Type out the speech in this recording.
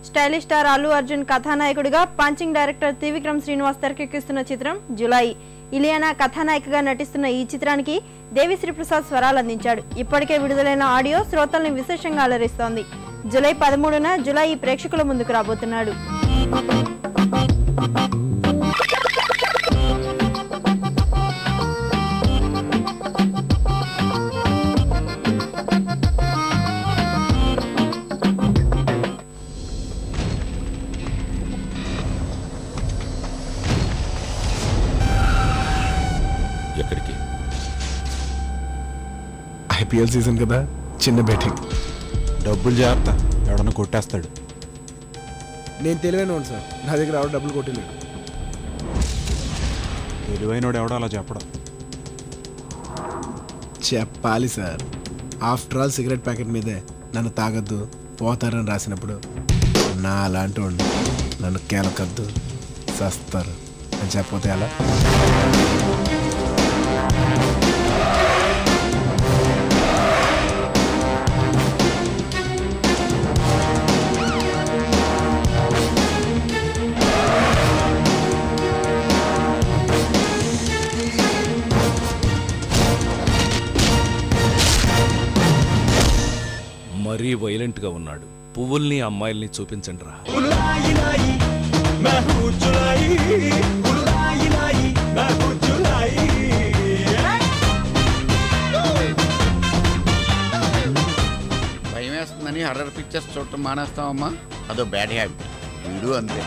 Stylish star Allu Arjun కథానాయకుడిగా punching director Trivikram Srinivas తెరకెక్కిస్తున్న చిత్రం జులాయి. ఇలియానా కథానాయికగా నటిస్తున్న ఈ చిత్రానికి దేవిశ్రీ ప్రసాద్ స్వరాలు అందించాడు. ఇప్పటికే విడుదలైన ఆడియో శ్రోతల్ని విశేషంగా అలరిస్తోంది. జూలై 13న జులాయి ప్రేక్షకుల ముందుకు రాబోతున్నాడు. ఎక్కడికి? ఐపీఎల్ సీజన్ కదా, చిన్న బెట్టింగ్. డబ్బులు జాగ్రత్త, ఎవడన్నా కొట్టేస్తాడు. నేను తెలివైన సార్, నా దగ్గర ఎవరు డబ్బులు కొట్టలేడు. తెలివైనోడు ఎవడో అలా చెప్పడం. చెప్పాలి sir. After all cigarette packet మీదే నన్ను తాగొద్దు పోతారని రాసినప్పుడు నా అలాంటి వాడు నన్ను కేలకద్దు చస్తారు అని చెప్పపోతే అలా. మరీ వైలెంట్ గా ఉన్నాడు. పువ్వుల్ని అమ్మాయిల్ని చూపించండి రా. భయం వేస్తుందని హర్రర్ పిక్చర్స్ చూడటం మానేస్తామమ్మా, అదో బ్యాడ్ హ్యాబిట్. వీడు అంతే.